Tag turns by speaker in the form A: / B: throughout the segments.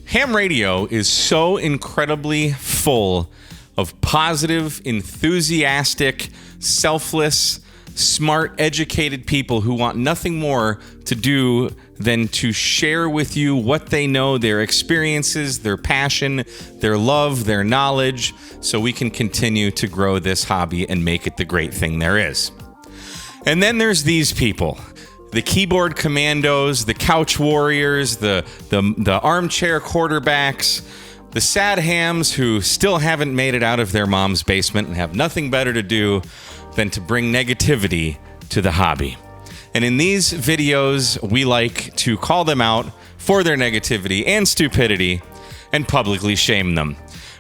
A: Ham radio is so incredibly full of positive, enthusiastic, selfless, smart, educated people who want nothing more to do than to share with you what they know, their experiences, their passion, their love, their knowledge, so we can continue to grow this hobby and make it the great thing there is. And then there's these people. The keyboard commandos, the couch warriors, the armchair quarterbacks, the sad hams who still haven't made it out of their mom's basement and have nothing better to do than to bring negativity to the hobby. And in these videos, we like to call them out for their negativity and stupidity and publicly shame them.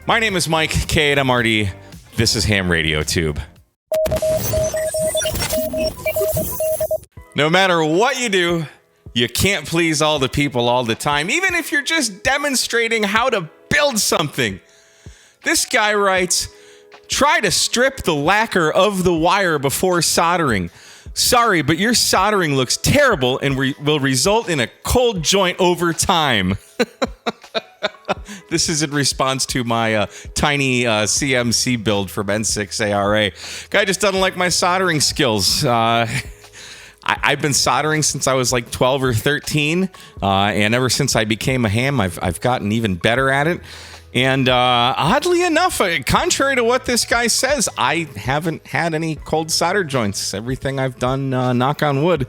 A: My name is Mike, K8MRD. This is Ham Radio Tube. No matter what you do, you can't please all the people all the time, even if you're just demonstrating how to build something. This guy writes, try to strip the lacquer of the wire before soldering. Sorry, but your soldering looks terrible and will result in a cold joint over time. This is in response to my tiny CMC build from N6ARA. Guy just doesn't like my soldering skills. I've been soldering since I was like 12 or 13, and ever since I became a ham, I've gotten even better at it. And oddly enough, contrary to what this guy says, I haven't had any cold solder joints. Everything I've done, knock on wood,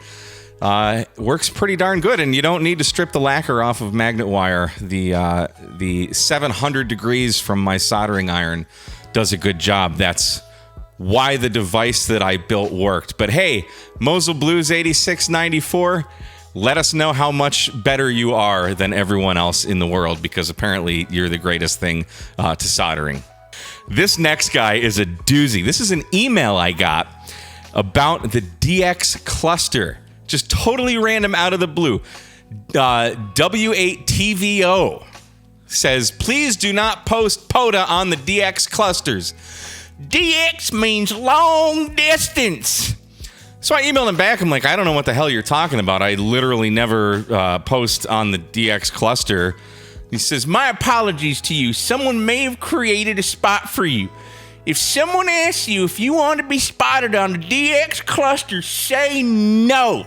A: works pretty darn good. And you don't need to strip the lacquer off of magnet wire. The 700 degrees from my soldering iron does a good job. That's why the device that I built worked. But hey, Mosul Blues 8694, let us know how much better you are than everyone else in the world, because apparently you're the greatest thing to soldering. This next guy is a doozy. This is an email I got about the DX cluster. Just totally random out of the blue. W8TVO says, please do not post POTA on the DX clusters. DX means long distance. So I emailed him back. I'm like, I don't know what the hell you're talking about. I literally never post on the DX cluster. He says, my apologies to you. Someone may have created a spot for you. If someone asks you if you want to be spotted on the DX cluster, say no.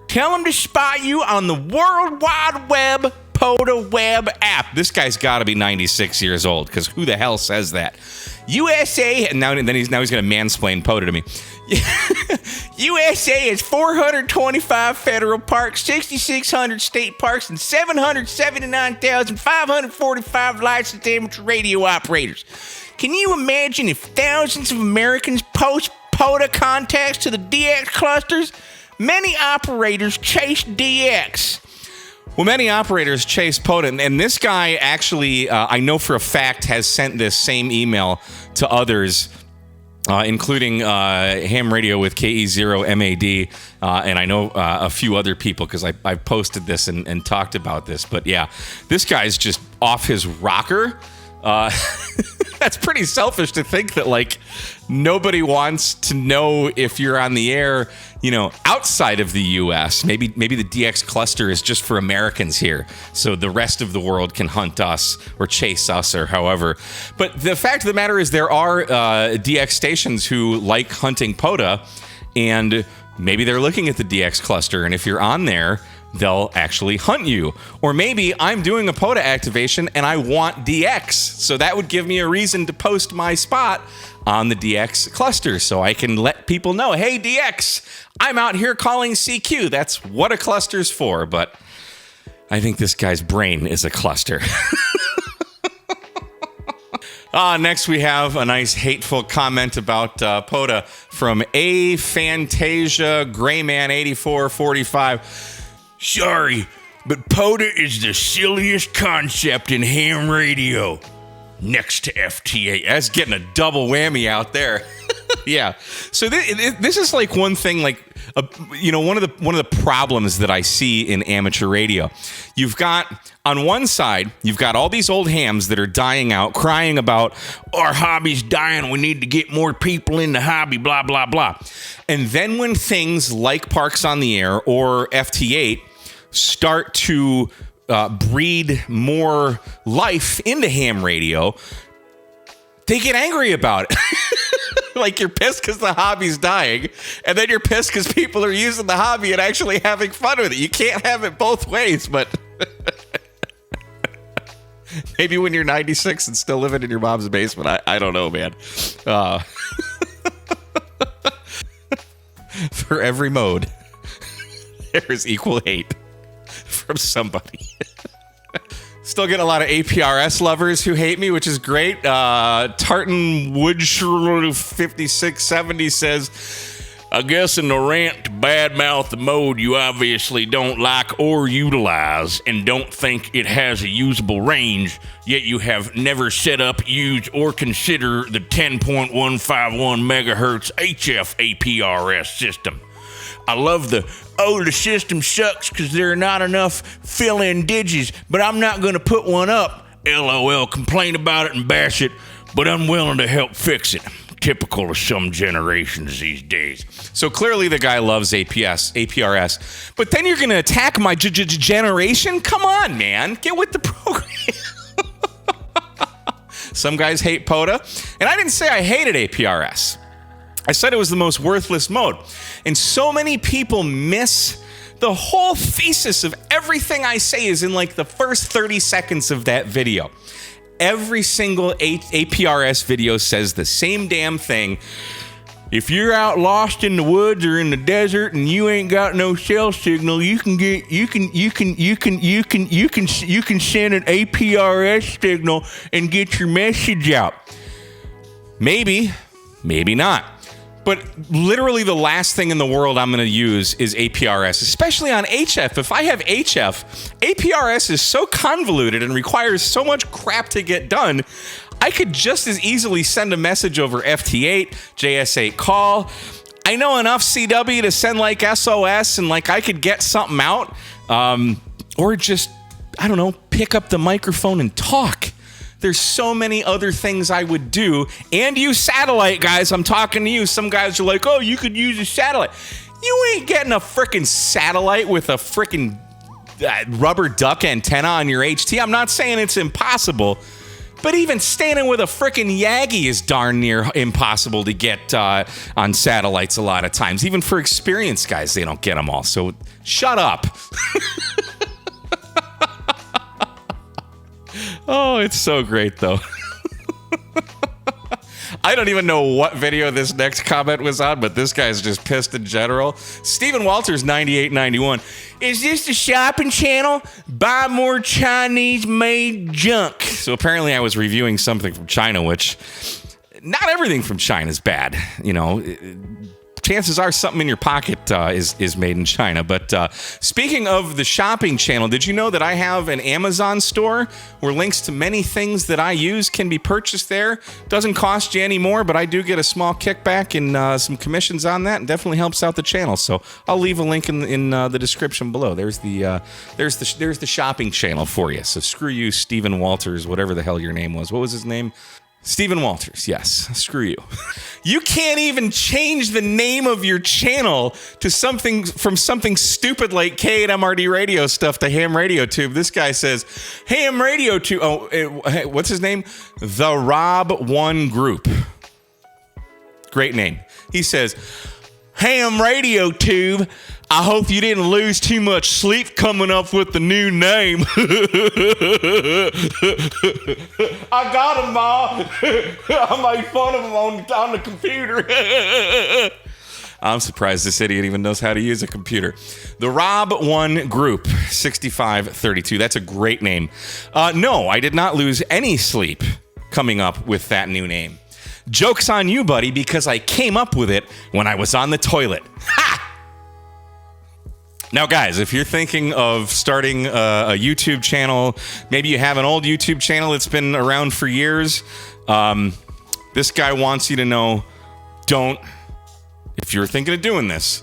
A: Tell them to spot you on the World Wide Web POTA web app. This guy's got to be 96 years old, because who the hell says that? USA, and then he's going to mansplain POTA to me. USA has 425 federal parks, 6,600 state parks, and 779,545 licensed amateur radio operators. Can you imagine if thousands of Americans post POTA contacts to the DX clusters? Many operators chase DX. Well, many operators chase POTA, and this guy actually, I know for a fact, has sent this same email to others, including Ham Radio with K8MRD, and I know a few other people, because I've posted this and talked about this. But yeah, this guy's just off his rocker. That's pretty selfish to think that, like, nobody wants to know if you're on the air, outside of the U.S. Maybe the DX cluster is just for Americans here, so the rest of the world can hunt us or chase us or however. But the fact of the matter is there are DX stations who like hunting POTA, and maybe they're looking at the DX cluster, and if you're on there, they'll actually hunt you. Or maybe I'm doing a POTA activation and I want DX, so that would give me a reason to post my spot on the DX cluster, so I can let people know, hey, DX, I'm out here calling CQ. That's what a cluster's for. But I think this guy's brain is a cluster. Next, we have a nice hateful comment about POTA from A Fantasia Grayman 8445. Sorry, but POTA is the silliest concept in ham radio. Next to FT8. That's getting a double whammy out there. Yeah. So this is like one thing, like, one of the problems that I see in amateur radio. You've got, on one side, you've got all these old hams that are dying out, crying about, our hobby's dying, we need to get more people in the hobby, blah, blah, blah. And then when things like Parks on the Air or FT8 start to breed more life into ham radio, they get angry about it. Like, you're pissed because the hobby's dying, and then you're pissed because people are using the hobby and actually having fun with it. You can't have it both ways, but maybe when you're 96 and still living in your mom's basement, I don't know, man. For every mode, there is equal hate from somebody. Still getting a lot of APRS lovers who hate me, which is great. Tartan Woodshrew 5670 says, I guess in the rant to badmouth the mode you obviously don't like or utilize and don't think it has a usable range, yet you have never set up, used, or consider the 10.151 megahertz HF APRS system. I love the system sucks because there are not enough fill-in digits, but I'm not going to put one up. LOL, complain about it and bash it, but I'm willing to help fix it. Typical of some generations these days. So clearly the guy loves APRS, but then you're going to attack my generation? Come on, man. Get with the program. Some guys hate POTA, and I didn't say I hated APRS. I said it was the most worthless mode. And so many people miss the whole thesis of everything I say is in like the first 30 seconds of that video. Every single APRS video says the same damn thing. If you're out lost in the woods or in the desert and you ain't got no cell signal, you can send an APRS signal and get your message out. Maybe not. But literally the last thing in the world I'm going to use is APRS, especially on HF. If I have HF, APRS is so convoluted and requires so much crap to get done, I could just as easily send a message over FT8, JS8 call. I know enough CW to send like SOS and like I could get something out. Or just, I don't know, pick up the microphone and talk. There's so many other things I would do. And use satellite, guys. I'm talking to you. Some guys are like, oh, you could use a satellite. You ain't getting a freaking satellite with a freaking rubber duck antenna on your HT. I'm not saying it's impossible. But even standing with a freaking Yagi is darn near impossible to get on satellites a lot of times. Even for experienced guys, they don't get them all. So shut up. Oh, it's so great, though. I don't even know what video this next comment was on, but this guy's just pissed in general. Stephen Walters, 9891. Is this the shopping channel? Buy more Chinese-made junk. So apparently I was reviewing something from China, which not everything from China is bad. You know, chances are something in your pocket is made in China. But speaking of the shopping channel, did you know that I have an Amazon store where links to many things that I use can be purchased there? Doesn't cost you any more, but I do get a small kickback and some commissions on that, and definitely helps out the channel. So I'll leave a link in the description below. There's the shopping channel for you. So screw you, Stephen Walters, whatever the hell your name was. What was his name? Stephen Walters, yes. Screw you. You can't even change the name of your channel to something stupid like K8MRD radio stuff to Ham Radio Tube. This guy says, Ham Radio Tube. Oh, what's his name? The Rob One Group. Great name. He says, Ham Radio Tube. I hope you didn't lose too much sleep coming up with the new name. I got him, Ma. I made fun of him on the computer. I'm surprised this idiot even knows how to use a computer. The Rob One Group, 6532. That's a great name. No, I did not lose any sleep coming up with that new name. Joke's on you, buddy, because I came up with it when I was on the toilet. Ha! Now, guys, if you're thinking of starting a YouTube channel, maybe you have an old YouTube channel that's been around for years, this guy wants you to know, if you're thinking of doing this,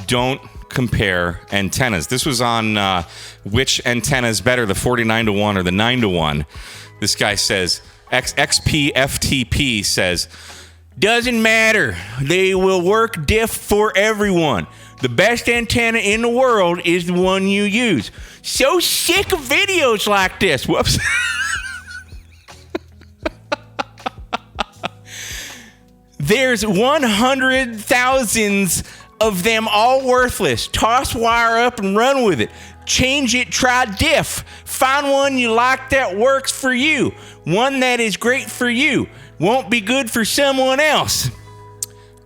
A: don't compare antennas. This was on which antenna is better, the 49-1 or the 9-1. This guy says, XPFTP says, doesn't matter. They will work diff for everyone. The best antenna in the world is the one you use. So sick of videos like this. Whoops. There's 100,000s of them all worthless. Toss wire up and run with it. Change it, try diff. Find one you like that works for you. One that is great for you. Won't be good for someone else.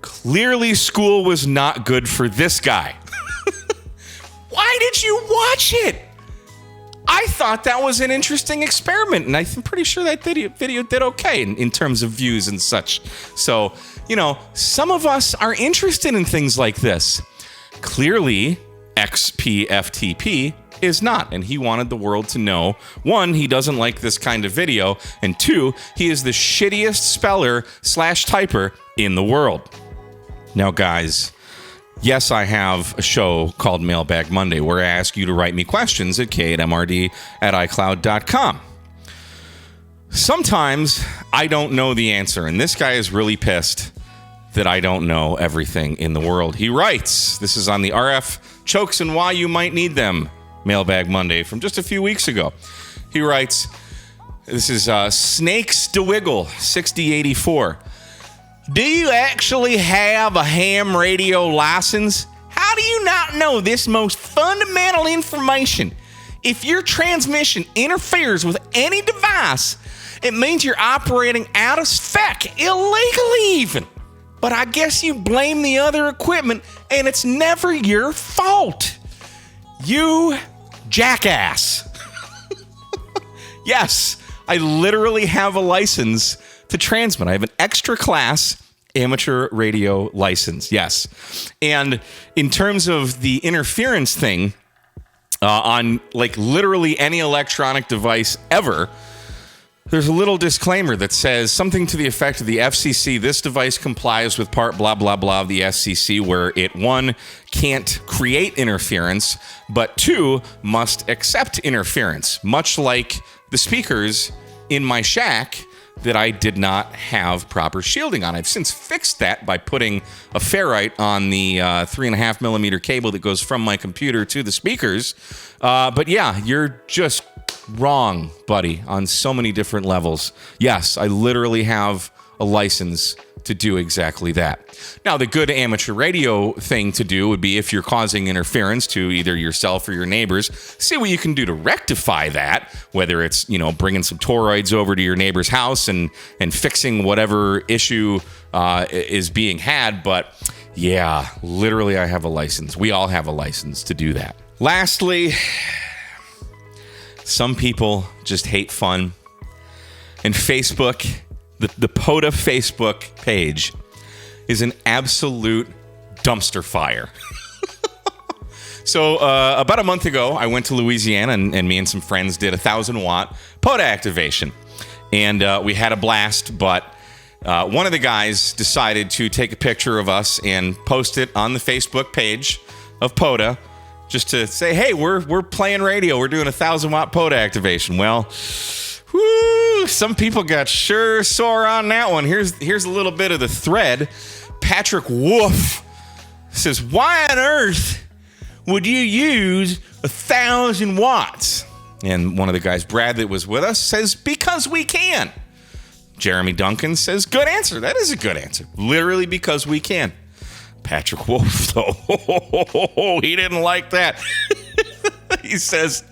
A: Clearly, school was not good for this guy. Why did you watch it? I thought that was an interesting experiment, and I'm pretty sure that video did okay in terms of views and such. So, some of us are interested in things like this. Clearly, XPFTP is not, and he wanted the world to know, 1, he doesn't like this kind of video, and 2, he is the shittiest speller/typer in the world. Now, guys, yes, I have a show called Mailbag Monday where I ask you to write me questions at K8MRD@iCloud.com. Sometimes I don't know the answer, and this guy is really pissed that I don't know everything in the world. He writes, this is on the RF Chokes and Why You Might Need Them Mailbag Monday from just a few weeks ago. He writes, this is Snakes to Wiggle 6084. Do you actually have a ham radio license? How do you not know this most fundamental information? If your transmission interferes with any device, it means you're operating out of spec, illegally even. But I guess you blame the other equipment, and it's never your fault. You jackass. Yes, I literally have a license to transmit. I have an extra class amateur radio license. Yes. And in terms of the interference thing, on like literally any electronic device ever, there's a little disclaimer that says something to the effect of the FCC, this device complies with part blah, blah, blah of the FCC, where it, 1, can't create interference, but 2, must accept interference, much like the speakers in my shack that I did not have proper shielding on. I've since fixed that by putting a ferrite on the 3.5 millimeter cable that goes from my computer to the speakers. But yeah, you're just wrong, buddy, on so many different levels. Yes, I literally have a license to do exactly that. Now, the good amateur radio thing to do would be, if you're causing interference to either yourself or your neighbors, see what you can do to rectify that, whether it's, bringing some toroids over to your neighbor's house and fixing whatever issue is being had. But yeah, literally I have a license. We all have a license to do that. Lastly, some people just hate fun. And Facebook, the POTA Facebook page, is an absolute dumpster fire. So about a month ago, I went to Louisiana, and me and some friends did a 1,000-watt POTA activation. And we had a blast, but one of the guys decided to take a picture of us and post it on the Facebook page of POTA, just to say, hey, we're playing radio. We're doing a 1,000-watt POTA activation. Well, whoo, some people got sure sore on that one. Here's a little bit of the thread. Patrick Wolf says, why on earth would you use 1,000 watts? And one of the guys, Brad, that was with us, says, because we can. Jeremy Duncan says, good answer. That is a good answer. Literally because we can. Patrick Wolf, though, he didn't like that. He says,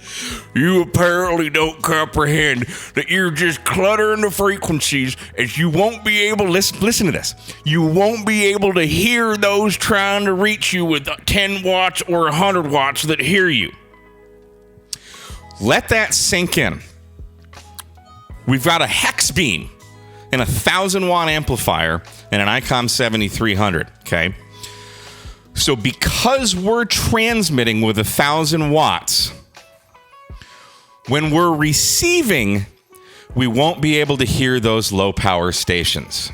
A: you apparently don't comprehend that you're just cluttering the frequencies, as you won't be able, listen to this, you won't be able to hear those trying to reach you with 10 watts or 100 watts that hear you. Let that sink in. We've got a hex beam, and a 1,000-watt amplifier, and an ICOM 7300, okay? So because we're transmitting with 1,000 watts, when we're receiving, we won't be able to hear those low-power stations.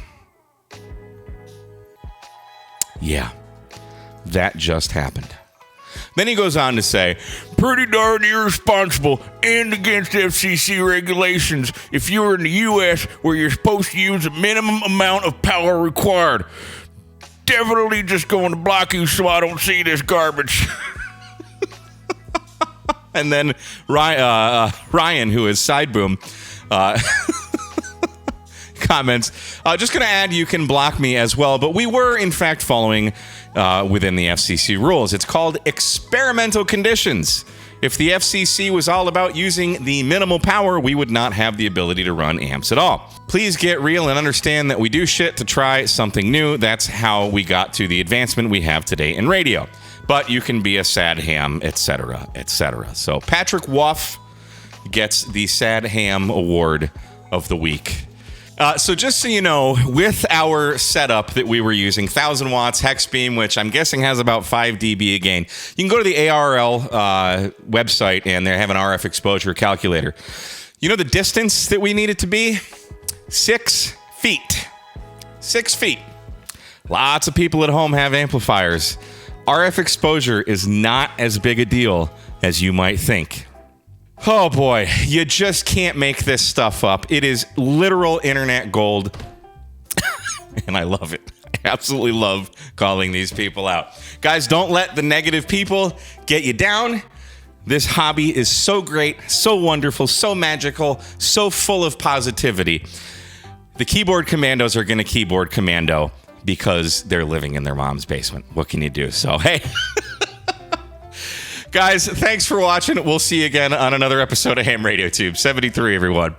A: Yeah, that just happened. Then he goes on to say, pretty darn irresponsible and against FCC regulations if you're in the U.S. where you're supposed to use a minimum amount of power required. Definitely just going to block you so I don't see this garbage.
B: And then Ryan, who is Sideboom, comments, just going to add, you can block me as well, but we were, in fact, following within the FCC rules. It's called experimental conditions. If the FCC was all about using the minimal power, we would not have the ability to run amps at all. Please get real and understand that we do shit to try something new. That's how we got to the advancement we have today in radio. But you can be a sad ham, etc., etc. So Patrick Wuff gets the Sad Ham Award of the week. So just so you know, with our setup that we were using, 1,000 watts hex beam, which I'm guessing has about 5 dB of gain, you can go to the ARL website and they have an RF exposure calculator. You know the distance that we need it to be? 6 feet. 6 feet. Lots of people at home have amplifiers. RF exposure is not as big a deal as you might think. Oh boy, you just can't make this stuff up. It is literal internet gold. And I love it. I absolutely love calling these people out. Guys, don't let the negative people get you down. This hobby is so great, so wonderful, so magical, so full of positivity. The keyboard commandos are going to keyboard commando because they're living in their mom's basement. What can you do? So, hey. Guys, thanks for watching. We'll see you again on another episode of Ham Radio Tube 73, everyone.